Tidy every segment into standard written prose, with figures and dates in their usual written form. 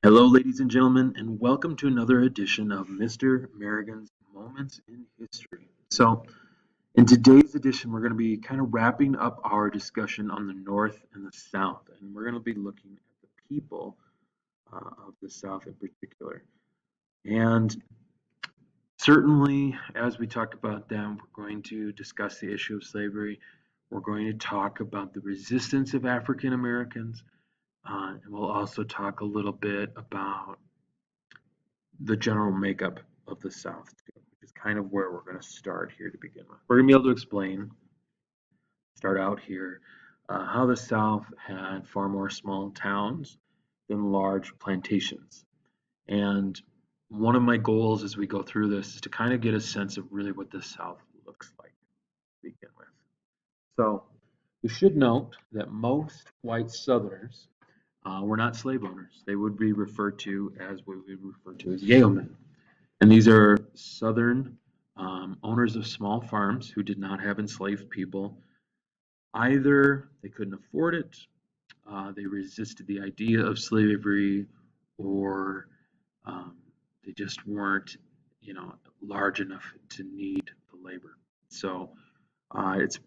Hello, ladies and gentlemen, and welcome to another edition of Mr. American's Moments in History. In today's edition, we're going to be kind of wrapping up our discussion on the North and the South, and we're going to be looking at the people of the South in particular. And certainly, as we talk about them, we're going to discuss the issue of slavery. We're going to talk about the resistance of African Americans, and we'll also talk a little bit about the general makeup of the South, too, which is kind of where we're going to start here to begin with. We're going to be able to start out here, how the South had far more small towns than large plantations. And one of my goals as we go through this is to kind of get a sense of really what the South looks like to begin with. So we should note that most white Southerners were not slave owners. They would be referred to as what we refer to as yeomen. And these are Southern owners of small farms who did not have enslaved people. Either they couldn't afford it, they resisted the idea of slavery, or um, they just weren't, large enough to need the labor. So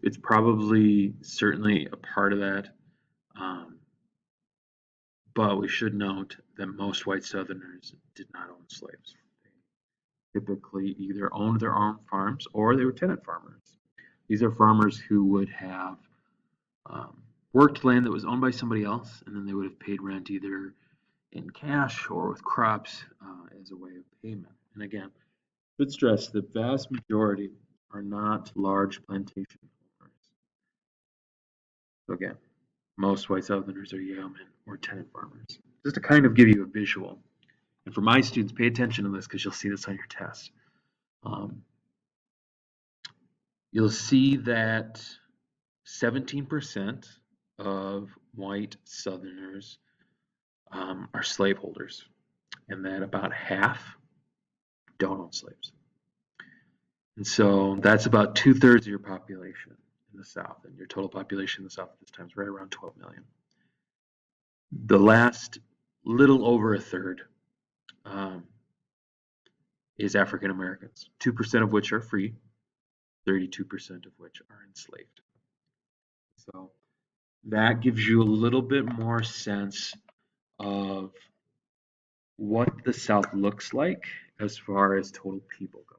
it's probably certainly a part of that. Um, but we should note that most white Southerners did not own slaves. They typically either owned their own farms or they were tenant farmers. These are farmers who would have worked land that was owned by somebody else, and then they would have paid rent either in cash or with crops as a way of payment. And again, should stress the vast majority are not large plantation owners. So again, most white Southerners are yeomen or tenant farmers. Just to kind of give you a visual. And for my students, pay attention to this because you'll see this on your test. Um, you'll see that 17% of white Southerners are slaveholders, and that about half don't own slaves. And so that's about 2/3 of your population in the South, and your total population in the South at this time is right around 12 million. The last little over a third um, is African Americans, 2% of which are free, 32% of which are enslaved. So that gives you a little bit more sense of what the South looks like as far as total people go.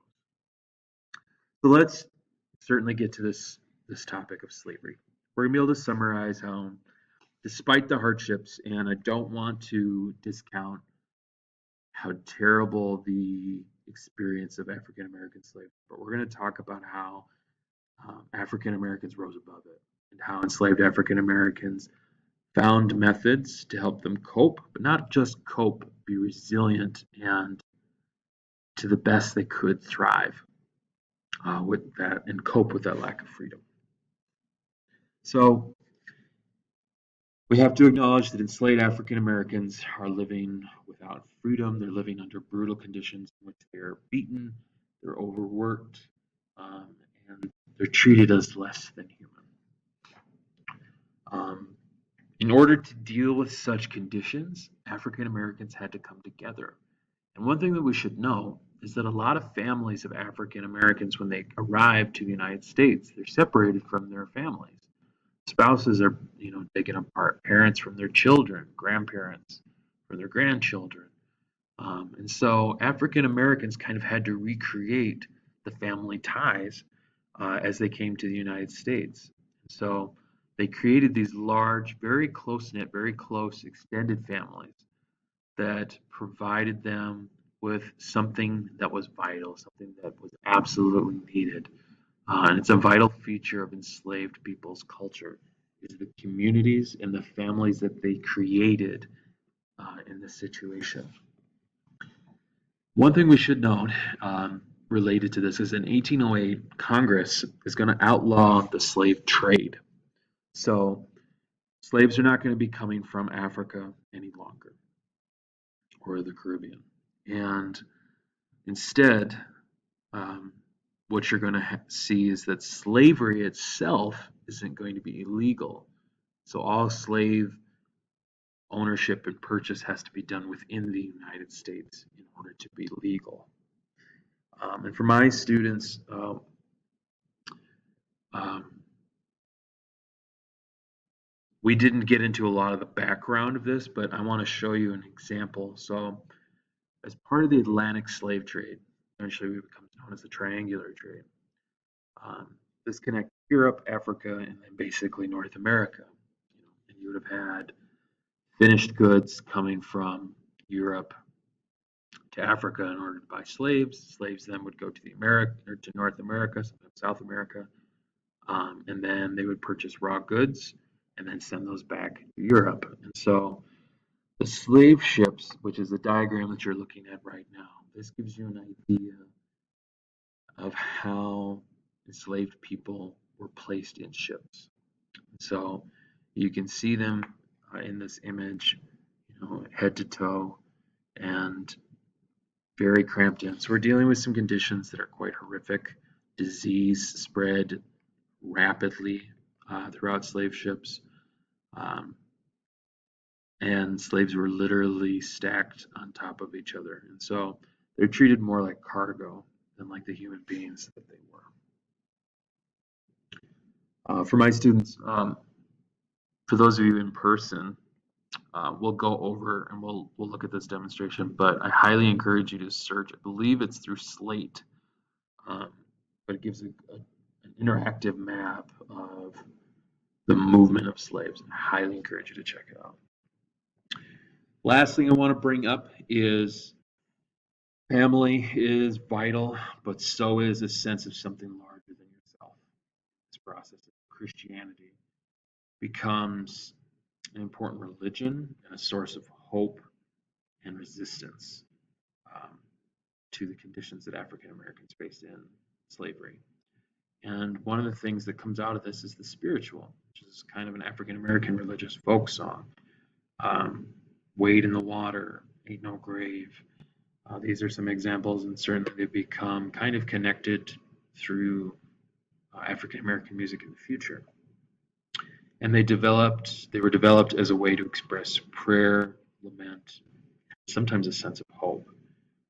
So let's certainly get to this topic of slavery. We're gonna be able to summarize how, despite the hardships, and I don't want to discount how terrible the experience of African American slavery, but we're going to talk about how African Americans rose above it and how enslaved African Americans found methods to help them cope, but not just cope, be resilient and to the best they could thrive with that and cope with that lack of freedom. So we have to acknowledge that enslaved African Americans are living without freedom. They're living under brutal conditions in which they're beaten, they're overworked, um, and they're treated as less than human. Um, in order to deal with such conditions, African Americans had to come together. And one thing that we should know is that a lot of families of African Americans, when they arrive to the United States, they're separated from their families. Spouses are, taken apart, parents from their children, grandparents from their grandchildren. And so African Americans kind of had to recreate the family ties as they came to the United States. So they created these large, very close knit, very close extended families that provided them with something that was vital, something that was absolutely needed. And it's a vital feature of enslaved people's culture is the communities and the families that they created in this situation. One thing we should note related to this is in 1808, Congress is going to outlaw the slave trade. So slaves are not going to be coming from Africa any longer or the Caribbean. And instead, what you're going to see is that slavery itself isn't going to be illegal. So all slave ownership and purchase has to be done within the United States in order to be legal. And for my students, um, we didn't get into a lot of the background of this, but I want to show you an example. So, as part of the Atlantic slave trade, eventually it becomes known as the triangular trade. This connects Europe, Africa, and then basically North America. And you would have had finished goods coming from Europe to Africa in order to buy slaves. Slaves then would go to the America or to North America, sometimes South America, and then they would purchase raw goods and then send those back to Europe. And so the slave ships, which is the diagram that you're looking at right now, this gives you an idea of how enslaved people were placed in ships. So you can see them in this image, head to toe and very cramped in. So we're dealing with some conditions that are quite horrific. Disease spread rapidly throughout slave ships. And slaves were literally stacked on top of each other. And so they're treated more like cargo than like the human beings that they were. For my students, for those of you in person, we'll go over and we'll look at this demonstration, but I highly encourage you to search. I believe it's through Slate, but it gives an interactive map of the movement of slaves. I highly encourage you to check it out. Last thing I want to bring up is family is vital, but so is a sense of something larger than yourself. This process of Christianity becomes an important religion and a source of hope and resistance to the conditions that African Americans faced in slavery. And one of the things that comes out of this is the spiritual, which is kind of an African American religious folk song. Wade in the water, ain't no grave. These are some examples, and certainly they've become kind of connected through African American music in the future. And they were developed as a way to express prayer, lament, sometimes a sense of hope.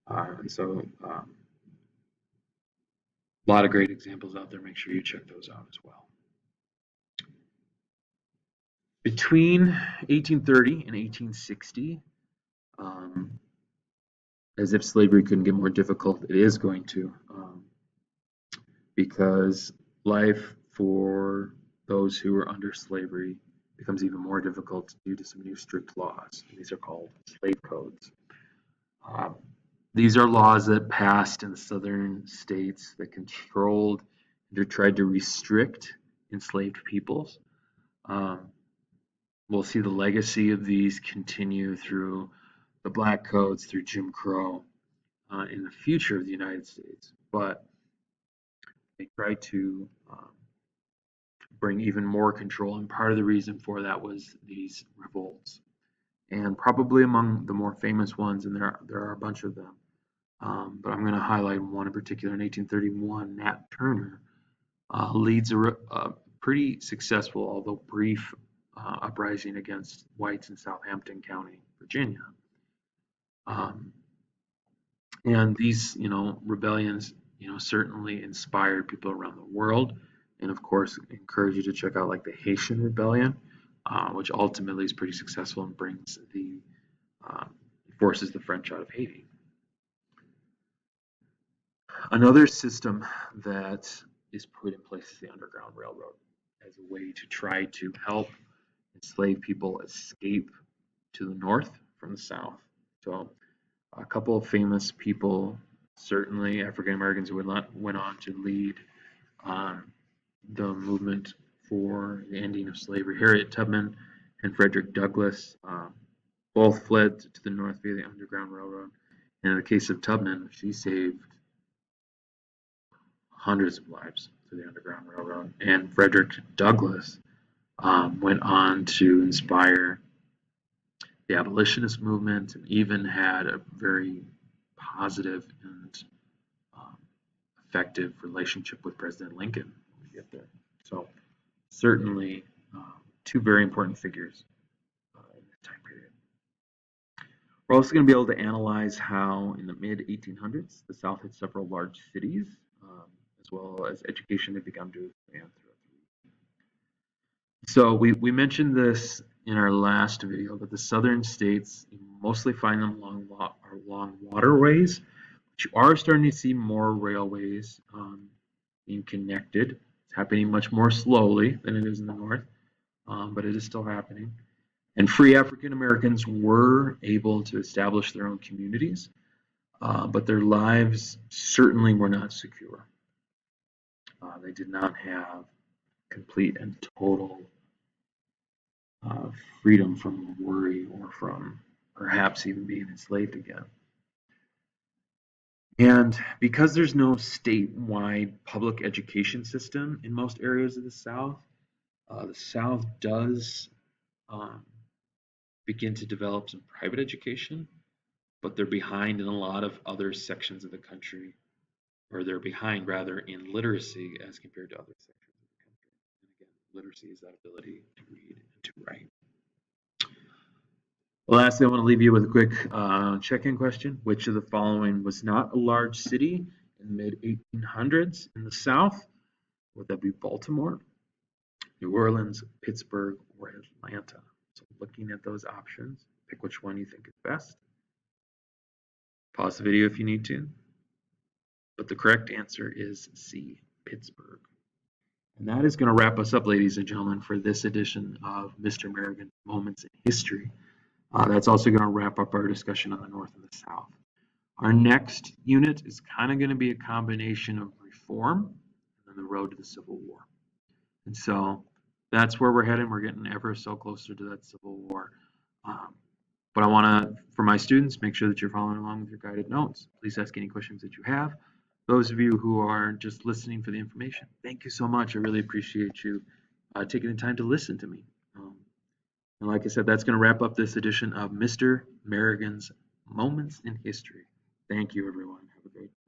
And so a lot of great examples out there. Make sure you check those out as well. Between 1830 and 1860, as if slavery couldn't get more difficult, it is going to, because life for those who are under slavery becomes even more difficult due to some new strict laws. These are called slave codes. These are laws that passed in the southern states that controlled or tried to restrict enslaved peoples. We'll see the legacy of these continue through the Black Codes, through Jim Crow, in the future of the United States. But they tried to bring even more control, and part of the reason for that was these revolts. And probably among the more famous ones, and there are a bunch of them, but I'm going to highlight one in particular. In 1831, Nat Turner leads a pretty successful, although brief, uprising against whites in Southampton County, Virginia. And these, rebellions, certainly inspired people around the world, and of course, encourage you to check out like the Haitian Rebellion, which ultimately is pretty successful and forces the French out of Haiti. Another system that is put in place is the Underground Railroad as a way to try to help enslaved people escape to the north from the south. So a couple of famous people, certainly African Americans, who went on to lead the movement for the ending of slavery. Harriet Tubman and Frederick Douglass both fled to the north via the Underground Railroad. And in the case of Tubman, she saved hundreds of lives through the Underground Railroad. And Frederick Douglass went on to inspire the abolitionist movement and even had a very positive and effective relationship with President Lincoln when we get there. So certainly two very important figures in this time period. We're also going to be able to analyze how in the mid 1800s the South had several large cities, as well as education had begun to expand throughout the region. So we mentioned this in our last video, but the southern states, you mostly find them along waterways, but you are starting to see more railways being connected. It's happening much more slowly than it is in the north, but it is still happening. And free African Americans were able to establish their own communities, but their lives certainly were not secure. They did not have complete and total freedom from worry or from perhaps even being enslaved again. And because there's no statewide public education system in most areas of the South does um, begin to develop some private education, but they're behind in a lot of other sections of the country, or they're behind rather in literacy as compared to other sections of the country. And again, literacy is that ability to read and to write. Lastly, I want to leave you with a quick check-in question. Which of the following was not a large city in the mid-1800s in the South? Would that be Baltimore, New Orleans, Pittsburgh, or Atlanta? So looking at those options, pick which one you think is best. Pause the video if you need to. But the correct answer is C, Pittsburgh. And that is going to wrap us up, ladies and gentlemen, for this edition of Mr. Merrigan's Moments in History. That's also going to wrap up our discussion on the North and the South. Our next unit is kind of going to be a combination of reform and then the road to the Civil War. And so that's where we're heading. We're getting ever so closer to that Civil War. But I want to, for my students, make sure that you're following along with your guided notes. Please ask any questions that you have. Those of you who are just listening for the information, thank you so much. I really appreciate you taking the time to listen to me. And like I said, that's going to wrap up this edition of Mr. Merrigan's Moments in History. Thank you, everyone. Have a great day.